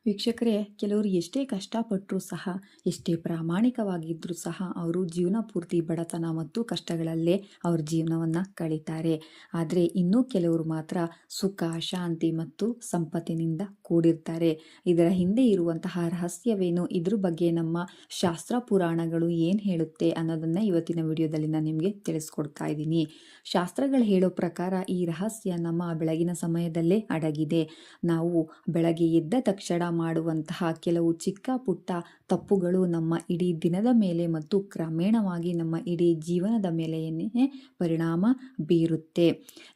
ವೀಕ್ಷಕರೇ, ಕೆಲವರು ಎಷ್ಟೇ ಕಷ್ಟಪಟ್ಟರೂ ಸಹ, ಎಷ್ಟೇ ಪ್ರಾಮಾಣಿಕವಾಗಿದ್ದರೂ ಸಹ ಅವರು ಜೀವನ ಪೂರ್ತಿ ಬಡತನ ಮತ್ತು ಕಷ್ಟಗಳಲ್ಲೇ ಅವ್ರ ಜೀವನವನ್ನು ಕಳೀತಾರೆ. ಆದರೆ ಇನ್ನೂ ಕೆಲವರು ಮಾತ್ರ ಸುಖ, ಶಾಂತಿ ಮತ್ತು ಸಂಪತ್ತಿನಿಂದ ಕೂಡಿರ್ತಾರೆ. ಇದರ ಹಿಂದೆ ಇರುವಂತಹ ರಹಸ್ಯವೇನು, ಇದ್ರ ಬಗ್ಗೆ ನಮ್ಮ ಶಾಸ್ತ್ರ ಪುರಾಣಗಳು ಏನು ಹೇಳುತ್ತೆ ಅನ್ನೋದನ್ನು ಇವತ್ತಿನ ವಿಡಿಯೋದಲ್ಲಿ ನಾನು ನಿಮಗೆ ತಿಳಿಸ್ಕೊಡ್ತಾ ಇದ್ದೀನಿ. ಶಾಸ್ತ್ರಗಳು ಹೇಳೋ ಪ್ರಕಾರ ಈ ರಹಸ್ಯ ನಮ್ಮ ಬೆಳಗಿನ ಸಮಯದಲ್ಲೇ ಅಡಗಿದೆ. ನಾವು ಬೆಳಗ್ಗೆ ಎದ್ದ ತಕ್ಷಣ ಮಾಡುವಂತಹ ಕೆಲವು ಚಿಕ್ಕ ಪುಟ್ಟ ತಪ್ಪುಗಳು ನಮ್ಮ ಇಡೀ ದಿನದ ಮೇಲೆ ಮತ್ತು ಕ್ರಮೇಣವಾಗಿ ನಮ್ಮ ಇಡೀ ಜೀವನದ ಮೇಲೆಯೇ ಪರಿಣಾಮ ಬೀರುತ್ತೆ.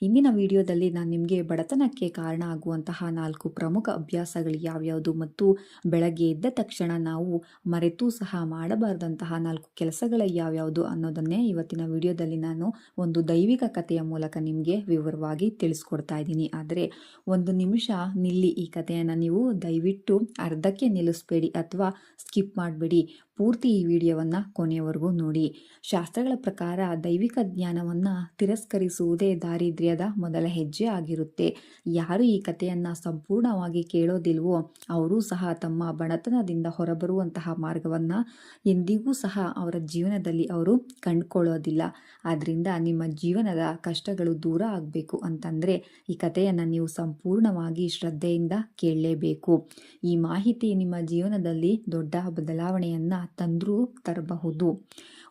ಇಂದಿನ ವಿಡಿಯೋದಲ್ಲಿ ನಾನು ನಿಮಗೆ ಬಡತನಕ್ಕೆ ಕಾರಣ ಆಗುವಂತಹ 4 ಪ್ರಮುಖ ಅಭ್ಯಾಸಗಳು ಯಾವ್ಯಾವುದು ಮತ್ತು ಬೆಳಗ್ಗೆ ಎದ್ದ ತಕ್ಷಣ ನಾವು ಮರೆತೂ ಸಹ ಮಾಡಬಾರದಂತಹ 4 ಕೆಲಸಗಳು ಯಾವ್ಯಾವುದು ಅನ್ನೋದನ್ನೇ ಇವತ್ತಿನ ವಿಡಿಯೋದಲ್ಲಿ ನಾನು ಒಂದು ದೈವಿಕ ಕಥೆಯ ಮೂಲಕ ನಿಮಗೆ ವಿವರವಾಗಿ ತಿಳಿಸ್ಕೊಡ್ತಾ ಇದ್ದೀನಿ. ಆದರೆ ಒಂದು ನಿಮಿಷ ನಿಲ್ಲಿ, ಈ ಕಥೆಯನ್ನು ನೀವು ದಯವಿಟ್ಟು ಅರ್ಧಕ್ಕೆ ನಿಲ್ಲಿಸಬೇಡಿ ಅಥವಾ ಸ್ಕಿಪ್ ಮಾಡಬೇಡಿ. ಪೂರ್ತಿ ಈ ವಿಡಿಯೋವನ್ನು ಕೊನೆಯವರೆಗೂ ನೋಡಿ. ಶಾಸ್ತ್ರಗಳ ಪ್ರಕಾರ ದೈವಿಕ ಜ್ಞಾನವನ್ನು ತಿರಸ್ಕರಿಸುವುದೇ ದಾರಿದ್ರ್ಯದ ಮೊದಲ ಹೆಜ್ಜೆ ಆಗಿರುತ್ತೆ. ಯಾರು ಈ ಕಥೆಯನ್ನು ಸಂಪೂರ್ಣವಾಗಿ ಕೇಳೋದಿಲ್ವೋ ಅವರೂ ಸಹ ತಮ್ಮ ಬಡತನದಿಂದ ಹೊರಬರುವಂತಹ ಮಾರ್ಗವನ್ನು ಎಂದಿಗೂ ಸಹ ಅವರ ಜೀವನದಲ್ಲಿ ಅವರು ಕಂಡುಕೊಳ್ಳೋದಿಲ್ಲ. ಆದ್ದರಿಂದ ನಿಮ್ಮ ಜೀವನದ ಕಷ್ಟಗಳು ದೂರ ಆಗಬೇಕು ಅಂತಂದರೆ ಈ ಕಥೆಯನ್ನು ನೀವು ಸಂಪೂರ್ಣವಾಗಿ ಶ್ರದ್ಧೆಯಿಂದ ಕೇಳಲೇಬೇಕು. ಈ ಮಾಹಿತಿ ನಿಮ್ಮ ಜೀವನದಲ್ಲಿ ದೊಡ್ಡ ಬದಲಾವಣೆಯನ್ನು ತಂದರೂ ತರಬಹುದು.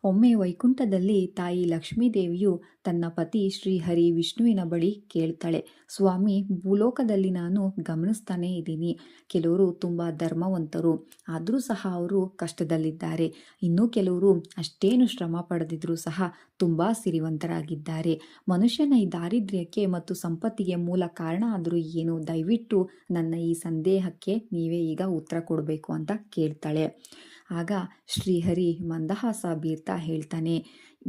ಒಮ್ಮೆ ವೈಕುಂಠದಲ್ಲಿ ತಾಯಿ ಲಕ್ಷ್ಮೀದೇವಿಯು ತನ್ನ ಪತಿ ಶ್ರೀಹರಿ ವಿಷ್ಣುವಿನ ಬಳಿ ಕೇಳ್ತಾಳೆ, ಸ್ವಾಮಿ, ಭೂಲೋಕದಲ್ಲಿ ನಾನು ಗಮನಿಸ್ತಾನೇ ಇದ್ದೀನಿ, ಕೆಲವರು ತುಂಬ ಧರ್ಮವಂತರು ಆದರೂ ಸಹ ಅವರು ಕಷ್ಟದಲ್ಲಿದ್ದಾರೆ. ಇನ್ನೂ ಕೆಲವರು ಅಷ್ಟೇನು ಶ್ರಮ ಪಡೆದಿದ್ರೂ ಸಹ ತುಂಬ ಸಿರಿವಂತರಾಗಿದ್ದಾರೆ. ಮನುಷ್ಯನ ಈ ದಾರಿದ್ರ್ಯಕ್ಕೆ ಮತ್ತು ಸಂಪತ್ತಿಗೆ ಮೂಲ ಕಾರಣ ಆದರೂ ಏನು? ದಯವಿಟ್ಟು ನನ್ನ ಈ ಸಂದೇಹಕ್ಕೆ ನೀವೇ ಈಗ ಉತ್ತರ ಕೊಡಬೇಕು ಅಂತ ಕೇಳ್ತಾಳೆ. ಆಗ ಶ್ರೀಹರಿ ಮಂದಹಾಸ ಬೀರ್ತಾ ಹೇಳ್ತಾನೆ,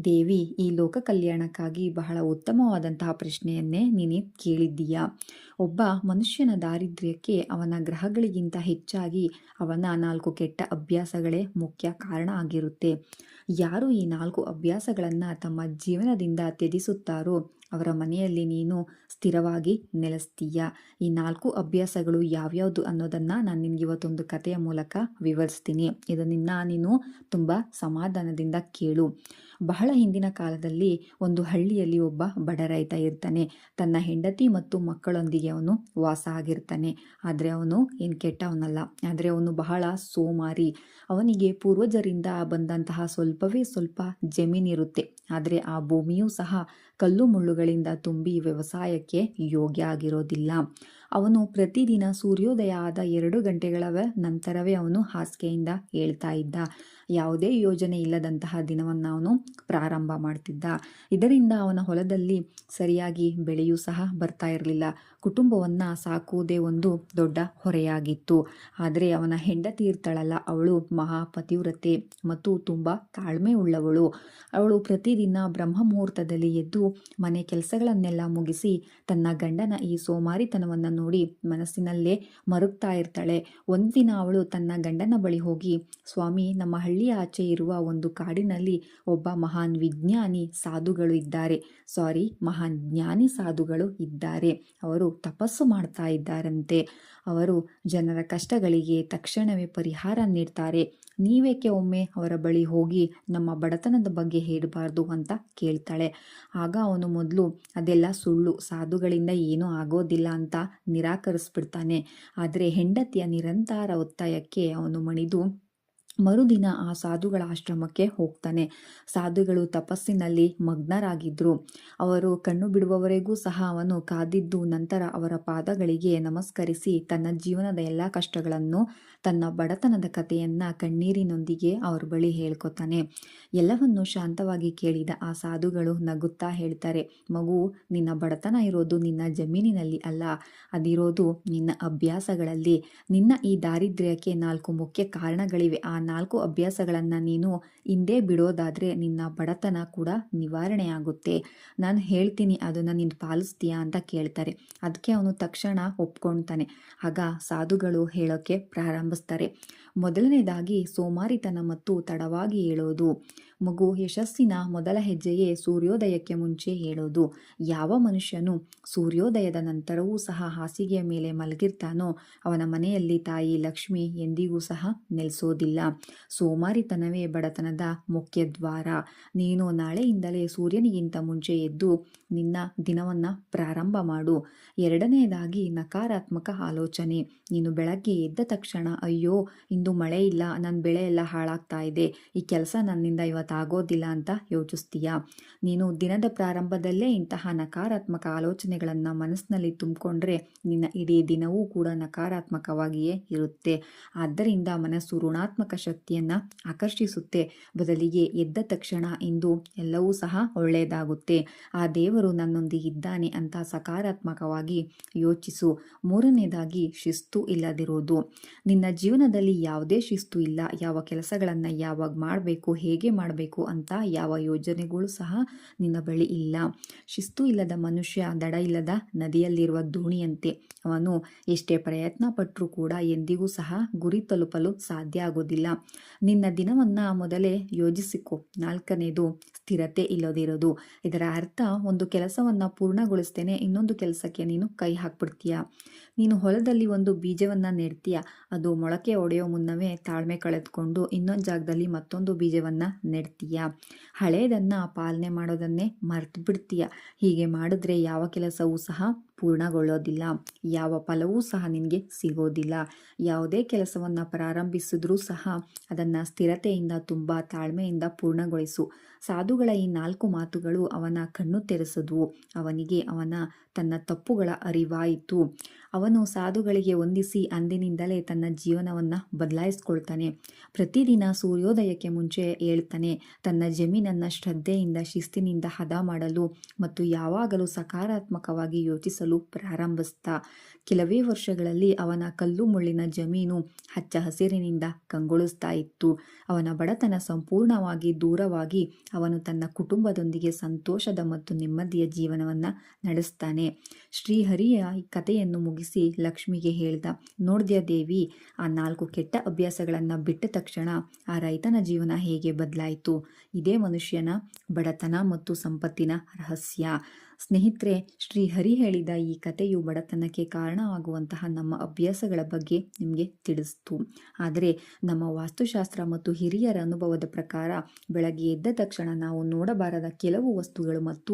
ದೇವಿ, ಈ ಲೋಕ ಕಲ್ಯಾಣಕ್ಕಾಗಿ ಬಹಳ ಉತ್ತಮವಾದಂತಹ ಪ್ರಶ್ನೆಯನ್ನೇ ನೀನು ಕೇಳಿದ್ದೀಯಾ. ಒಬ್ಬ ಮನುಷ್ಯನ ದಾರಿದ್ರ್ಯಕ್ಕೆ ಅವನ ಗ್ರಹಗಳಿಗಿಂತ ಹೆಚ್ಚಾಗಿ ಅವನ 4 ಕೆಟ್ಟ ಅಭ್ಯಾಸಗಳೇ ಮುಖ್ಯ ಕಾರಣ ಆಗಿರುತ್ತೆ. ಯಾರು ಈ 4 ಅಭ್ಯಾಸಗಳನ್ನು ತಮ್ಮ ಜೀವನದಿಂದ ತ್ಯಜಿಸುತ್ತಾರೋ ಅವರ ಮನೆಯಲ್ಲಿ ನೀನು ಸ್ಥಿರವಾಗಿ ನೆಲೆಸ್ತೀಯ. ಈ 4 ಅಭ್ಯಾಸಗಳು ಯಾವ್ಯಾವುದು ಅನ್ನೋದನ್ನು ನಾನು ನಿನಗೆ ಇವತ್ತೊಂದು ಕಥೆಯ ಮೂಲಕ ವಿವರಿಸ್ತೀನಿ. ಇದನ್ನು ನೀನು ತುಂಬ ಸಮಾಧಾನದಿಂದ ಕೇಳು. ಬಹಳ ಹಿಂದಿನ ಕಾಲದಲ್ಲಿ ಒಂದು ಹಳ್ಳಿಯಲ್ಲಿ ಒಬ್ಬ ಬಡ ರೈತ ಇರ್ತಾನೆ. ತನ್ನ ಹೆಂಡತಿ ಮತ್ತು ಮಕ್ಕಳೊಂದಿಗೆ ಅವನು ವಾಸ ಆಗಿರ್ತಾನೆ. ಆದರೆ ಅವನು ಏನು ಕೆಟ್ಟವನಲ್ಲ, ಆದರೆ ಅವನು ಬಹಳ ಸೋಮಾರಿ. ಅವನಿಗೆ ಪೂರ್ವಜರಿಂದ ಬಂದಂತಹ ಸ್ವಲ್ಪವೇ ಸ್ವಲ್ಪ ಜಮೀನಿರುತ್ತೆ. ಆದರೆ ಆ ಭೂಮಿಯೂ ಸಹ ಕಲ್ಲು ಮುಳ್ಳುಗಳಿಂದ ತುಂಬಿ ವ್ಯವಸಾಯಕ್ಕೆ ಯೋಗ್ಯ ಆಗಿರೋದಿಲ್ಲ. ಅವನು ಪ್ರತಿದಿನ ಸೂರ್ಯೋದಯ ಆದ 2 ಗಂಟೆಗಳ ನಂತರವೇ ಅವನು ಹಾಸಿಗೆಯಿಂದ ಏಳ್ತಾ ಇದ್ದ. ಯಾವುದೇ ಯೋಜನೆ ಇಲ್ಲದಂತಹ ದಿನವನ್ನು ಅವನು ಪ್ರಾರಂಭ ಮಾಡ್ತಿದ್ದ. ಇದರಿಂದ ಅವನ ಹೊಲದಲ್ಲಿ ಸರಿಯಾಗಿ ಬೆಳೆಯೂ ಸಹ ಬರ್ತಾ ಇರಲಿಲ್ಲ. ಕುಟುಂಬವನ್ನು ಸಾಕುವುದೇ ಒಂದು ದೊಡ್ಡ ಹೊರೆಯಾಗಿತ್ತು. ಆದರೆ ಅವನ ಹೆಂಡತಿ ಇರ್ತಾಳಲ್ಲ, ಅವಳು ಮಹಾಪತಿವ್ರತೆ ಮತ್ತು ತುಂಬ ತಾಳ್ಮೆ ಉಳ್ಳವಳು. ಅವಳು ಪ್ರತಿದಿನ ಬ್ರಹ್ಮ ಮುಹೂರ್ತದಲ್ಲಿ ಎದ್ದು ಮನೆ ಕೆಲಸಗಳನ್ನೆಲ್ಲ ಮುಗಿಸಿ ತನ್ನ ಗಂಡನ ಈ ಸೋಮಾರಿತನವನ್ನು ನೋಡಿ ಮನಸ್ಸಿನಲ್ಲೇ ಮರುಗ್ತಾ ಇರ್ತಾಳೆ. ಒಂದಿನ ಅವಳು ತನ್ನ ಗಂಡನ ಬಳಿ ಹೋಗಿ, ಸ್ವಾಮಿ, ನಮ್ಮ ಹಳ್ಳಿಯ ಆಚೆ ಇರುವ ಒಂದು ಕಾಡಿನಲ್ಲಿ ಒಬ್ಬ ಮಹಾನ್ ವಿಜ್ಞಾನಿ ಸಾಧುಗಳು ಇದ್ದಾರೆ. ಮಹಾನ್ ಜ್ಞಾನಿ ಸಾಧುಗಳು ಇದ್ದಾರೆ. ಅವರು ತಪಸ್ಸು ಮಾಡ್ತಾ ಇದ್ದಾರಂತೆ. ಅವರು ಜನರ ಕಷ್ಟಗಳಿಗೆ ತಕ್ಷಣವೇ ಪರಿಹಾರ ನೀಡ್ತಾರೆ. ನೀವೇಕೆ ಒಮ್ಮೆ ಅವರ ಬಳಿ ಹೋಗಿ ನಮ್ಮ ಬಡತನದ ಬಗ್ಗೆ ಹೇಳಬಾರ್ದು ಅಂತ ಕೇಳ್ತಾಳೆ. ಆಗ ಅವನು ಮೊದಲು ಅದೆಲ್ಲ ಸುಳ್ಳು, ಸಾಧುಗಳಿಂದ ಏನೂ ಆಗೋದಿಲ್ಲ ಅಂತ ನಿರಾಕರಿಸ್ಬಿಡ್ತಾನೆ. ಆದರೆ ಹೆಂಡತಿಯ ನಿರಂತರ ಒತ್ತಾಯಕ್ಕೆ ಅವನು ಮಣಿದು ಮರುದಿನ ಆ ಸಾಧುಗಳ ಆಶ್ರಮಕ್ಕೆ ಹೋಗ್ತಾನೆ. ಸಾಧುಗಳು ತಪಸ್ಸಿನಲ್ಲಿ ಮಗ್ನರಾಗಿದ್ದರು. ಅವರು ಕಣ್ಣು ಬಿಡುವವರೆಗೂ ಸಹ ಅವನು ಕಾದಿದ್ದು, ನಂತರ ಅವರ ಪಾದಗಳಿಗೆ ನಮಸ್ಕರಿಸಿ ತನ್ನ ಜೀವನದ ಎಲ್ಲ ಕಷ್ಟಗಳನ್ನು, ತನ್ನ ಬಡತನದ ಕಥೆಯನ್ನು ಕಣ್ಣೀರಿನೊಂದಿಗೆ ಅವ್ರ ಬಳಿ ಹೇಳ್ಕೊತಾನೆ. ಎಲ್ಲವನ್ನು ಶಾಂತವಾಗಿ ಕೇಳಿದ ಆ ಸಾಧುಗಳು ನಗುತ್ತಾ ಹೇಳ್ತಾರೆ, ಮಗು, ನಿನ್ನ ಬಡತನ ಇರೋದು ನಿನ್ನ ಜಮೀನಿನಲ್ಲಿ ಅಲ್ಲ, ಅದಿರೋದು ನಿನ್ನ ಅಭ್ಯಾಸಗಳಲ್ಲಿ. ನಿನ್ನ ಈ ದಾರಿದ್ರ್ಯಕ್ಕೆ 4 ಮುಖ್ಯ ಕಾರಣಗಳಿವೆ. ಆ 4 ಅಭ್ಯಾಸಗಳನ್ನು ನೀನು ಹಿಂದೆ ಬಿಡೋದಾದರೆ ನಿನ್ನ ಬಡತನ ಕೂಡ ನಿವಾರಣೆ ಆಗುತ್ತೆ. ನಾನು ಹೇಳ್ತೀನಿ, ಅದನ್ನು ನೀನು ಪಾಲಿಸ್ತೀಯಾ ಅಂತ ಕೇಳ್ತಾರೆ. ಅದಕ್ಕೆ ಅವನು ತಕ್ಷಣ ಒಪ್ಕೊಳ್ತಾನೆ. ಆಗ ಸಾಧುಗಳು ಹೇಳೋಕ್ಕೆ ಪ್ರಾರಂಭಿಸ್ತಾರೆ. ಮೊದಲನೇದಾಗಿ ಸೋಮಾರಿತನ ಮತ್ತು ತಡವಾಗಿ ಏಳೋದು. ಮಗು, ಯಶಸ್ಸಿನ ಮೊದಲ ಹೆಜ್ಜೆಯೇ ಸೂರ್ಯೋದಯಕ್ಕೆ ಮುಂಚೆ ಹೇಳೋದು. ಯಾವ ಮನುಷ್ಯನು ಸೂರ್ಯೋದಯದ ನಂತರವೂ ಸಹ ಹಾಸಿಗೆಯ ಮೇಲೆ ಮಲಗಿರ್ತಾನೋ ಅವನ ಮನೆಯಲ್ಲಿ ತಾಯಿ ಲಕ್ಷ್ಮಿ ಎಂದಿಗೂ ಸಹ ನೆಲೆಸೋದಿಲ್ಲ. ಸೋಮಾರಿತನವೇ ಬಡತನದ ಮುಖ್ಯ ದ್ವಾರ. ನೀನು ನಾಳೆಯಿಂದಲೇ ಸೂರ್ಯನಿಗಿಂತ ಮುಂಚೆ ಎದ್ದು ನಿನ್ನ ದಿನವನ್ನು ಪ್ರಾರಂಭ ಮಾಡು. ಎರಡನೆಯದಾಗಿ ನಕಾರಾತ್ಮಕ ಆಲೋಚನೆ. ನೀನು ಬೆಳಗ್ಗೆ ಎದ್ದ ತಕ್ಷಣ ಅಯ್ಯೋ ಇಂದು ಮಳೆ ಇಲ್ಲ, ನನ್ನ ಬೆಳೆ ಎಲ್ಲ ಹಾಳಾಗ್ತಾ ಇದೆ, ಈ ಕೆಲಸ ನನ್ನಿಂದ ಇವತ್ತು ಆಗೋದಿಲ್ಲ ಅಂತ ಯೋಚಿಸ್ತೀಯ. ನೀನು ದಿನದ ಪ್ರಾರಂಭದಲ್ಲೇ ಇಂತಹ ನಕಾರಾತ್ಮಕ ಆಲೋಚನೆಗಳನ್ನು ಮನಸ್ಸಿನಲ್ಲಿ ತುಂಬಿಕೊಂಡ್ರೆ ನಿನ್ನ ಇಡೀ ದಿನವೂ ಕೂಡ ನಕಾರಾತ್ಮಕವಾಗಿಯೇ ಇರುತ್ತೆ. ಆದ್ದರಿಂದ ಮನಸ್ಸು ಋಣಾತ್ಮಕ ಶಕ್ತಿಯನ್ನು ಆಕರ್ಷಿಸುತ್ತೆ. ಬದಲಿಗೆ ಎದ್ದ ತಕ್ಷಣ ಇಂದು ಎಲ್ಲವೂ ಸಹ ಒಳ್ಳೆಯದಾಗುತ್ತೆ, ಆ ದೇವರು ನನ್ನೊಂದಿಗಿದ್ದಾನೆ ಅಂತ ಸಕಾರಾತ್ಮಕವಾಗಿ ಯೋಚಿಸು. ಮೂರನೇದಾಗಿ ಶಿಸ್ತು ಇಲ್ಲದಿರೋದು. ನಿನ್ನ ಜೀವನದಲ್ಲಿ ಯಾವುದೇ ಶಿಸ್ತು ಇಲ್ಲ. ಯಾವ ಕೆಲಸಗಳನ್ನು ಯಾವಾಗ ಮಾಡಬೇಕು, ಹೇಗೆ ಮಾಡಬೇಕು ಅಂತ ಯಾವ ಯೋಜನೆಗಳು ಸಹ ನಿನ್ನ ಬಳಿ ಇಲ್ಲ. ಶಿಸ್ತು ಇಲ್ಲದ ಮನುಷ್ಯ ದಡ ಇಲ್ಲದ ನದಿಯಲ್ಲಿರುವ ದೋಣಿಯಂತೆ. ಅವನು ಎಷ್ಟೇ ಪ್ರಯತ್ನ ಪಟ್ಟರೂ ಕೂಡ ಎಂದಿಗೂ ಸಹ ಗುರಿ ತಲುಪಲು ಸಾಧ್ಯ ಆಗೋದಿಲ್ಲ. ನಿನ್ನ ದಿನವನ್ನು ಮೊದಲೇ ಯೋಜಿಸಿಕೊ. ನಾಲ್ಕನೇದು ಸ್ಥಿರತೆ ಇಲ್ಲದಿರೋದು. ಇದರ ಅರ್ಥ ಒಂದು ಕೆಲಸವನ್ನು ಪೂರ್ಣಗೊಳಿಸ್ತೇನೆ, ಇನ್ನೊಂದು ಕೆಲಸಕ್ಕೆ ನೀನು ಕೈ ಹಾಕ್ಬಿಡ್ತೀಯ. ನೀನು ಹೊಲದಲ್ಲಿ ಒಂದು ಬೀಜವನ್ನು ನೆಡ್ತೀಯ, ಅದು ಮೊಳಕೆ ಒಡೆಯೋ ಮುನ್ನವೇ ತಾಳ್ಮೆ ಕಳೆದುಕೊಂಡು ಇನ್ನೊಂದು ಜಾಗದಲ್ಲಿ ಮತ್ತೊಂದು ಬೀಜವನ್ನು ನೆಡ್ತೀಯ. ಹಳೆಯದನ್ನು ಪಾಲನೆ ಮಾಡೋದನ್ನೇ ಮರ್ತು ಬಿಡ್ತೀಯ. ಹೀಗೆ ಮಾಡಿದ್ರೆ ಯಾವ ಕೆಲಸವೂ ಸಹ ಪೂರ್ಣಗೊಳ್ಳೋದಿಲ್ಲ, ಯಾವ ಫಲವೂ ಸಹ ನಿನಗೆ ಸಿಗೋದಿಲ್ಲ. ಯಾವುದೇ ಕೆಲಸವನ್ನು ಪ್ರಾರಂಭಿಸಿದ್ರೂ ಸಹ ಅದನ್ನು ಸ್ಥಿರತೆಯಿಂದ ತುಂಬ ತಾಳ್ಮೆಯಿಂದ ಪೂರ್ಣಗೊಳಿಸು. ಸಾಧುಗಳ ಈ 4 ಮಾತುಗಳು ಅವನ ಕಣ್ಣು ತೆರೆಸಿದ್ವು. ಅವನಿಗೆ ತನ್ನ ತಪ್ಪುಗಳ ಅರಿವಾಯಿತು. ಅವನು ಸಾಧುಗಳಿಗೆ ವಂದಿಸಿ ಅಂದಿನಿಂದಲೇ ತನ್ನ ಜೀವನವನ್ನು ಬದಲಾಯಿಸ್ಕೊಳ್ತಾನೆ. ಪ್ರತಿದಿನ ಸೂರ್ಯೋದಯಕ್ಕೆ ಮುಂಚೆ ಹೇಳ್ತಾನೆ. ತನ್ನ ಜಮೀನನ್ನು ಶ್ರದ್ಧೆಯಿಂದ ಶಿಸ್ತಿನಿಂದ ಹದ ಮಾಡಲು ಮತ್ತು ಯಾವಾಗಲೂ ಸಕಾರಾತ್ಮಕವಾಗಿ ಯೋಚಿಸಲು ಪ್ರಾರಂಭಿಸ್ತಾ. ಕೆಲವೇ ವರ್ಷಗಳಲ್ಲಿ ಅವನ ಕಲ್ಲು ಮುಳ್ಳಿನ ಜಮೀನು ಹಚ್ಚ ಹಸಿರಿನಿಂದ ಕಂಗೊಳಿಸ್ತಾ ಇತ್ತು. ಅವನ ಬಡತನ ಸಂಪೂರ್ಣವಾಗಿ ದೂರವಾಗಿ ಅವನು ತನ್ನ ಕುಟುಂಬದೊಂದಿಗೆ ಸಂತೋಷದ ಮತ್ತು ನೆಮ್ಮದಿಯ ಜೀವನವನ್ನು ನಡೆಸ್ತಾನೆ. ಶ್ರೀಹರಿಯ ಈ ಕಥೆಯನ್ನು ಮುಗಿಸಿ ಲಕ್ಷ್ಮಿಗೆ ಹೇಳ್ದ, ನೋಡ್ದ್ಯಾ ದೇವಿ, ಆ 4 ಕೆಟ್ಟ ಅಭ್ಯಾಸಗಳನ್ನು ಬಿಟ್ಟ ತಕ್ಷಣ ಆ ರೈತನ ಜೀವನ ಹೇಗೆ ಬದಲಾಯಿತು. ಇದೇ ಮನುಷ್ಯನ ಬಡತನ ಮತ್ತು ಸಂಪತ್ತಿನ ರಹಸ್ಯ. ಸ್ನೇಹಿತರೆ, ಶ್ರೀಹರಿ ಹೇಳಿದ ಈ ಕಥೆಯು ಬಡತನಕ್ಕೆ ಕಾರಣವಾಗುವಂತಹ ನಮ್ಮ ಅಭ್ಯಾಸಗಳ ಬಗ್ಗೆ ನಿಮಗೆ ತಿಳಿಸ್ತು. ಆದರೆ ನಮ್ಮ ವಾಸ್ತುಶಾಸ್ತ್ರ ಮತ್ತು ಹಿರಿಯರ ಅನುಭವದ ಪ್ರಕಾರ ಬೆಳಗ್ಗೆ ಎದ್ದ ತಕ್ಷಣ ನಾವು ನೋಡಬಾರದ ಕೆಲವು ವಸ್ತುಗಳು ಮತ್ತು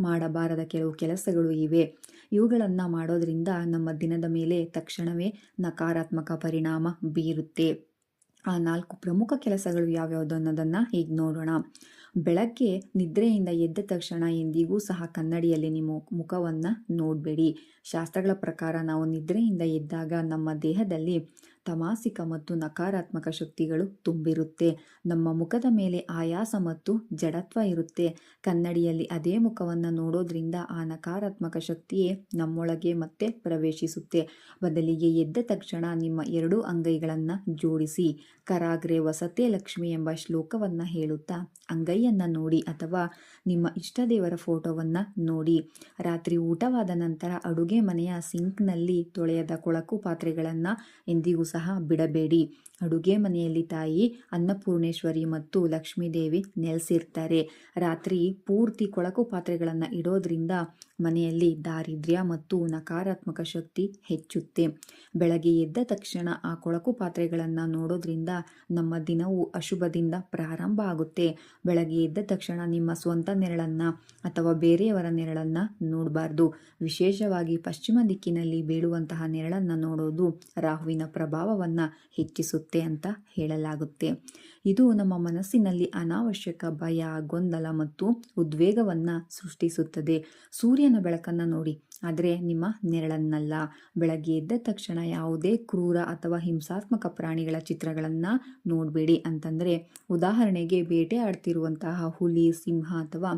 ಮಾಡಬಾರದ ಕೆಲವು ಕೆಲಸಗಳು ಇವೆ. ಇವುಗಳನ್ನು ಮಾಡೋದ್ರಿಂದ ನಮ್ಮ ದಿನದ ಮೇಲೆ ತಕ್ಷಣವೇ ನಕಾರಾತ್ಮಕ ಪರಿಣಾಮ ಬೀರುತ್ತೆ. ಆ 4 ಪ್ರಮುಖ ಕೆಲಸಗಳು ಯಾವ್ಯಾವುದು ಅನ್ನೋದನ್ನು ಈಗ ನೋಡೋಣ. ಬೆಳಗ್ಗೆ ನಿದ್ರೆಯಿಂದ ಎದ್ದ ತಕ್ಷಣ ಎಂದಿಗೂ ಸಹ ಕನ್ನಡಿಯಲ್ಲಿ ನಿಮ್ಮ ಮುಖವನ್ನು ನೋಡಬೇಡಿ. ಶಾಸ್ತ್ರಗಳ ಪ್ರಕಾರ ನಾವು ನಿದ್ರೆಯಿಂದ ಎದ್ದಾಗ ನಮ್ಮ ದೇಹದಲ್ಲಿ ತಮಾಸಿಕ ಮತ್ತು ನಕಾರಾತ್ಮಕ ಶಕ್ತಿಗಳು ತುಂಬಿರುತ್ತೆ. ನಮ್ಮ ಮುಖದ ಮೇಲೆ ಆಯಾಸ ಮತ್ತು ಜಡತ್ವ ಇರುತ್ತೆ. ಕನ್ನಡಿಯಲ್ಲಿ ಅದೇ ಮುಖವನ್ನು ನೋಡೋದ್ರಿಂದ ಆ ನಕಾರಾತ್ಮಕ ಶಕ್ತಿಯೇ ನಮ್ಮೊಳಗೆ ಮತ್ತೆ ಪ್ರವೇಶಿಸುತ್ತೆ. ಬದಲಿಗೆ ಎದ್ದ ತಕ್ಷಣ ನಿಮ್ಮ 2 ಅಂಗೈಗಳನ್ನು ಜೋಡಿಸಿ ಕರಾಗ್ರೆ ವಸತೆ ಲಕ್ಷ್ಮಿ ಎಂಬ ಶ್ಲೋಕವನ್ನು ಹೇಳುತ್ತಾ ಅಂಗೈಯನ್ನು ನೋಡಿ ಅಥವಾ ನಿಮ್ಮ ಇಷ್ಟದೇವರ ಫೋಟೋವನ್ನು ನೋಡಿ. ರಾತ್ರಿ ಊಟವಾದ ನಂತರ ಅಡುಗೆ ಮನೆಯ ಸಿಂಕ್ನಲ್ಲಿ ತೊಳೆಯದ ಕೊಳಕು ಪಾತ್ರೆಗಳನ್ನು ಎಂದಿಗೂ ಸಹ ಬಿಡಬೇಡಿ. ಅಡುಗೆ ಮನೆಯಲ್ಲಿ ತಾಯಿ ಅನ್ನಪೂರ್ಣೇಶ್ವರಿ ಮತ್ತು ಲಕ್ಷ್ಮೀದೇವಿ ನೆಲೆಸಿರ್ತಾರೆ. ರಾತ್ರಿ ಪೂರ್ತಿ ಕೊಳಕು ಪಾತ್ರೆಗಳನ್ನು ಇಡೋದ್ರಿಂದ ಮನೆಯಲ್ಲಿ ದಾರಿದ್ರ್ಯ ಮತ್ತು ನಕಾರಾತ್ಮಕ ಶಕ್ತಿ ಹೆಚ್ಚುತ್ತೆ. ಬೆಳಗ್ಗೆ ಎದ್ದ ತಕ್ಷಣ ಆ ಕೊಳಕು ಪಾತ್ರೆಗಳನ್ನು ನೋಡೋದ್ರಿಂದ ನಮ್ಮ ದಿನವು ಅಶುಭದಿಂದ ಪ್ರಾರಂಭ ಆಗುತ್ತೆ. ಬೆಳಗ್ಗೆ ಎದ್ದ ತಕ್ಷಣ ನಿಮ್ಮ ಸ್ವಂತ ನೆರಳನ್ನು ಅಥವಾ ಬೇರೆಯವರ ನೆರಳನ್ನು ನೋಡಬಾರ್ದು. ವಿಶೇಷವಾಗಿ ಪಶ್ಚಿಮ ದಿಕ್ಕಿನಲ್ಲಿ ಬೀಳುವಂತಹ ನೆರಳನ್ನು ನೋಡೋದು ರಾಹುವಿನ ಪ್ರಭಾವವನ್ನು ಹೆಚ್ಚಿಸುತ್ತೆ ಅಂತ ಹೇಳಲಾಗುತ್ತೆ. ಇದು ನಮ್ಮ ಮನಸ್ಸಿನಲ್ಲಿ ಅನಾವಶ್ಯಕ ಭಯ, ಗೊಂದಲ ಮತ್ತು ಉದ್ವೇಗವನ್ನು ಸೃಷ್ಟಿಸುತ್ತದೆ. ಸೂರ್ಯನ ಬೆಳಕನ್ನು ನೋಡಿ, ಆದರೆ ನಿಮ್ಮ ನೆರಳನ್ನಲ್ಲ. ಬೆಳಗ್ಗೆ ಎದ್ದ ತಕ್ಷಣ ಯಾವುದೇ ಕ್ರೂರ ಅಥವಾ ಹಿಂಸಾತ್ಮಕ ಪ್ರಾಣಿಗಳ ಚಿತ್ರಗಳನ್ನು ನೋಡಬೇಡಿ. ಅಂತಂದರೆ ಉದಾಹರಣೆಗೆ ಬೇಟೆ ಆಡ್ತಿರುವಂತಹ ಹುಲಿ, ಸಿಂಹ ಅಥವಾ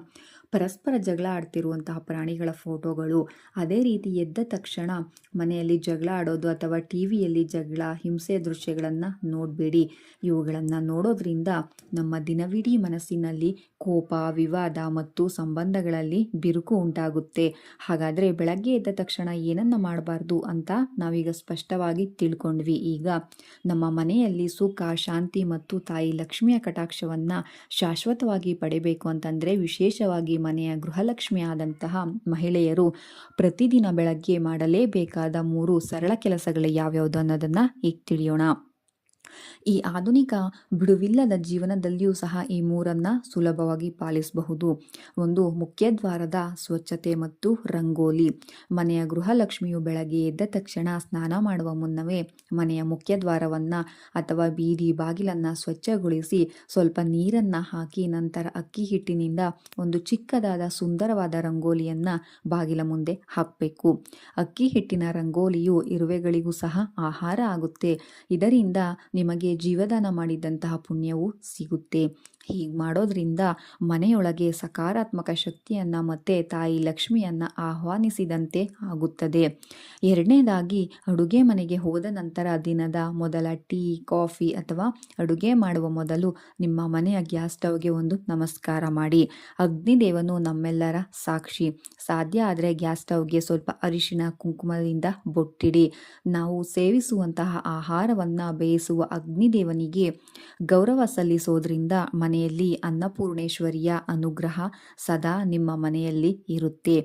ಪರಸ್ಪರ ಜಗಳ ಆಡ್ತಿರುವಂತಹ ಪ್ರಾಣಿಗಳ ಫೋಟೋಗಳು, ಅದೇ ರೀತಿ ಎದ್ದ ತಕ್ಷಣ ಮನೆಯಲ್ಲಿ ಜಗಳ ಆಡೋದು ಅಥವಾ ಟಿವಿಯಲ್ಲಿ ಜಗಳ, ಹಿಂಸೆ ದೃಶ್ಯಗಳನ್ನು ನೋಡಬೇಡಿ. ಇವುಗಳನ್ನು ನೋಡೋದ್ರಿಂದ ನಮ್ಮ ದಿನವಿಡೀ ಮನಸ್ಸಿನಲ್ಲಿ ಕೋಪ, ವಿವಾದ ಮತ್ತು ಸಂಬಂಧಗಳಲ್ಲಿ ಬಿರುಕು ಉಂಟಾಗುತ್ತೆ. ಹಾಗಾದರೆ ಬೆಳಗ್ಗೆ ಎದ್ದ ತಕ್ಷಣ ಏನನ್ನ ಮಾಡಬಾರ್ದು ಅಂತ ನಾವೀಗ ಸ್ಪಷ್ಟವಾಗಿ ತಿಳ್ಕೊಂಡ್ವಿ. ಈಗ ನಮ್ಮ ಮನೆಯಲ್ಲಿ ಸುಖ, ಶಾಂತಿ ಮತ್ತು ತಾಯಿ ಲಕ್ಷ್ಮಿಯ ಕಟಾಕ್ಷವನ್ನು ಶಾಶ್ವತವಾಗಿ ಪಡೆಯಬೇಕು ಅಂತಂದರೆ ವಿಶೇಷವಾಗಿ ಮನೆಯ ಗೃಹಲಕ್ಷ್ಮಿ ಆದಂತಹ ಮಹಿಳೆಯರು ಪ್ರತಿದಿನ ಬೆಳಗ್ಗೆ ಮಾಡಲೇಬೇಕಾದ 3 ಸರಳ ಕೆಲಸಗಳು ಯಾವ್ಯಾವುದು ಅನ್ನೋದನ್ನು ಈಗ ತಿಳಿಯೋಣ. ಈ ಆಧುನಿಕ ಬಿಡುವಿಲ್ಲದ ಜೀವನದಲ್ಲಿಯೂ ಸಹ ಈ 3 ಸುಲಭವಾಗಿ ಪಾಲಿಸಬಹುದು. 1. ಮುಖ್ಯದ್ವಾರದ ಸ್ವಚ್ಛತೆ ಮತ್ತು ರಂಗೋಲಿ. ಮನೆಯ ಗೃಹಲಕ್ಷ್ಮಿಯು ಬೆಳಗ್ಗೆ ಎದ್ದ ತಕ್ಷಣ ಸ್ನಾನ ಮಾಡುವ ಮುನ್ನವೇ ಮನೆಯ ಮುಖ್ಯದ್ವಾರವನ್ನು ಅಥವಾ ಬೀದಿ ಬಾಗಿಲನ್ನು ಸ್ವಚ್ಛಗೊಳಿಸಿ ಸ್ವಲ್ಪ ನೀರನ್ನು ಹಾಕಿ ನಂತರ ಅಕ್ಕಿ ಹಿಟ್ಟಿನಿಂದ ಒಂದು ಚಿಕ್ಕದಾದ ಸುಂದರವಾದ ರಂಗೋಲಿಯನ್ನು ಬಾಗಿಲ ಮುಂದೆ ಹಾಕಬೇಕು. ಅಕ್ಕಿ ಹಿಟ್ಟಿನ ರಂಗೋಲಿಯು ಇರುವೆಗಳಿಗೂ ಸಹ ಆಹಾರ ಆಗುತ್ತೆ. ಇದರಿಂದ ನಿಮಗೆ ಜೀವದಾನ ಮಾಡಿದಂತಹ ಪುಣ್ಯವು ಸಿಗುತ್ತೆ. ಹೀಗೆ ಮಾಡೋದ್ರಿಂದ ಮನೆಯೊಳಗೆ ಸಕಾರಾತ್ಮಕ ಶಕ್ತಿಯನ್ನು ಮತ್ತು ತಾಯಿ ಲಕ್ಷ್ಮಿಯನ್ನು ಆಹ್ವಾನಿಸಿದಂತೆ ಆಗುತ್ತದೆ. 2ನೇದಾಗಿ ಅಡುಗೆ ಮನೆಗೆ ಹೋದ ನಂತರ ದಿನದ ಮೊದಲ ಟೀ, ಕಾಫಿ ಅಥವಾ ಅಡುಗೆ ಮಾಡುವ ಮೊದಲು ನಿಮ್ಮ ಮನೆಯ ಗ್ಯಾಸ್ ಸ್ಟವ್ಗೆ ಒಂದು ನಮಸ್ಕಾರ ಮಾಡಿ. ಅಗ್ನಿದೇವನು ನಮ್ಮೆಲ್ಲರ ಸಾಕ್ಷಿ. ಸಾಧ್ಯ ಆದರೆ ಗ್ಯಾಸ್ ಸ್ಟವ್ಗೆ ಸ್ವಲ್ಪ ಅರಿಶಿನ, ಕುಂಕುಮದಿಂದ ಬೊಟ್ಟಿಡಿ. ನಾವು ಸೇವಿಸುವಂತಹ ಆಹಾರವನ್ನು ಬೇಯಿಸುವ ಅಗ್ನಿದೇವನಿಗೆ ಗೌರವ ಸಲ್ಲಿಸೋದ್ರಿಂದ ಮನೆಯಲ್ಲಿ ಅನ್ನಪೂರ್ಣೇಶ್ವರಿಯ ಅನುಗ್ರಹ ಸದಾ ನಿಮ್ಮ ಮನೆಯಲ್ಲಿ ಇರುತ್ತೆ.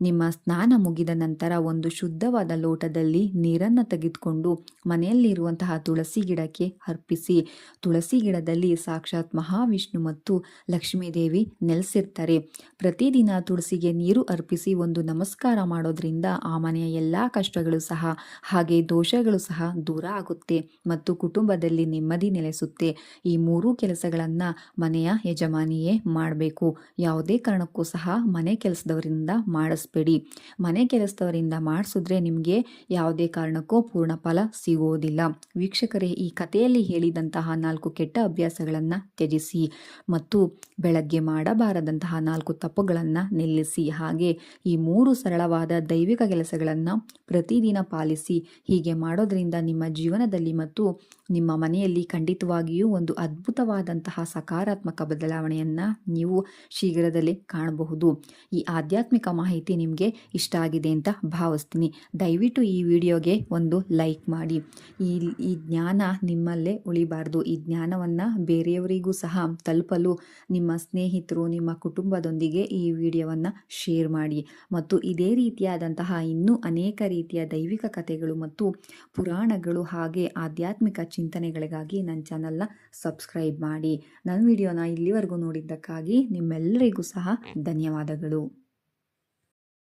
ನಿಮ್ಮ ಸ್ನಾನ ಮುಗಿದ ನಂತರ ಒಂದು ಶುದ್ಧವಾದ ಲೋಟದಲ್ಲಿ ನೀರನ್ನು ತೆಗೆದುಕೊಂಡು ಮನೆಯಲ್ಲಿರುವಂತಹ ತುಳಸಿ ಗಿಡಕ್ಕೆ ಅರ್ಪಿಸಿ. ತುಳಸಿ ಗಿಡದಲ್ಲಿ ಸಾಕ್ಷಾತ್ ಮಹಾವಿಷ್ಣು ಮತ್ತು ಲಕ್ಷ್ಮೀದೇವಿ ನೆಲೆಸಿರ್ತಾರೆ. ಪ್ರತಿದಿನ ತುಳಸಿಗೆ ನೀರು ಅರ್ಪಿಸಿ ಒಂದು ನಮಸ್ಕಾರ ಮಾಡೋದ್ರಿಂದ ಆ ಮನೆಯ ಎಲ್ಲ ಕಷ್ಟಗಳು ಸಹ ಹಾಗೆ ದೋಷಗಳು ಸಹ ದೂರ ಆಗುತ್ತೆ ಮತ್ತು ಕುಟುಂಬದಲ್ಲಿ ನೆಮ್ಮದಿ ನೆಲೆಸುತ್ತೆ. ಈ 3 ಕೆಲಸಗಳನ್ನು ಮನೆಯ ಯಜಮಾನಿಯೇ ಮಾಡಬೇಕು. ಯಾವುದೇ ಕಾರಣಕ್ಕೂ ಸಹ ಮನೆ ಕೆಲಸದವರಿಂದ ಮಾಡಿಸ್ಬೇಡಿ. ಮನೆ ಕೆಲಸದವರಿಂದ ಮಾಡಿಸಿದ್ರೆ ನಿಮಗೆ ಯಾವುದೇ ಕಾರಣಕ್ಕೂ ಪೂರ್ಣ ಫಲ ಸಿಗೋದಿಲ್ಲ. ವೀಕ್ಷಕರೇ, ಈ ಕಥೆಯಲ್ಲಿ ಹೇಳಿದಂತಹ 4 ಕೆಟ್ಟ ಅಭ್ಯಾಸಗಳನ್ನು ತ್ಯಜಿಸಿ ಮತ್ತು ಬೆಳಗ್ಗೆ ಮಾಡಬಾರದಂತಹ 4 ತಪ್ಪುಗಳನ್ನು ನಿಲ್ಲಿಸಿ. ಹಾಗೆ ಈ 3 ಸರಳವಾದ ದೈವಿಕ ಕೆಲಸಗಳನ್ನು ಪ್ರತಿದಿನ ಪಾಲಿಸಿ. ಹೀಗೆ ಮಾಡೋದ್ರಿಂದ ನಿಮ್ಮ ಜೀವನದಲ್ಲಿ ಮತ್ತು ನಿಮ್ಮ ಮನೆಯಲ್ಲಿ ಖಂಡಿತವಾಗಿಯೂ ಒಂದು ಅದ್ಭುತವಾದಂತಹ ಸಕಾರಾತ್ಮಕ ಬದಲಾವಣೆಯನ್ನು ನೀವು ಶೀಘ್ರದಲ್ಲೇ ಕಾಣಬಹುದು. ಈ ಆಧ್ಯಾತ್ಮಿಕ ಮಾಹಿತಿ ನಿಮಗೆ ಇಷ್ಟ ಆಗಿದೆ ಅಂತ ಭಾವಿಸ್ತೀನಿ. ದಯವಿಟ್ಟು ಈ ವಿಡಿಯೋಗೆ ಒಂದು ಲೈಕ್ ಮಾಡಿ. ಈ ಜ್ಞಾನ ನಿಮ್ಮಲ್ಲೇ ಉಳಿಬಾರ್ದು. ಈ ಜ್ಞಾನವನ್ನು ಬೇರೆಯವರಿಗೂ ಸಹ ತಲುಪಲು ನಿಮ್ಮ ಸ್ನೇಹಿತರು, ನಿಮ್ಮ ಕುಟುಂಬದೊಂದಿಗೆ ಈ ವಿಡಿಯೋವನ್ನು ಶೇರ್ ಮಾಡಿ. ಮತ್ತು ಇದೇ ರೀತಿಯಾದಂತಹ ಇನ್ನೂ ಅನೇಕ ರೀತಿಯ ದೈವಿಕ ಕಥೆಗಳು ಮತ್ತು ಪುರಾಣಗಳು ಹಾಗೆ ಆಧ್ಯಾತ್ಮಿಕ ಚಿಂತನೆಗಳಿಗಾಗಿ ನನ್ನ ಚಾನಲ್ನ ಸಬ್ಸ್ಕ್ರೈಬ್ ಮಾಡಿ. ನನ್ನ ವಿಡಿಯೋನ ಇಲ್ಲಿವರೆಗೂ ನೋಡಿದ್ದಕ್ಕಾಗಿ ನಿಮ್ಮೆಲ್ಲರಿಗೂ ಸಹ ಧನ್ಯವಾದಗಳು.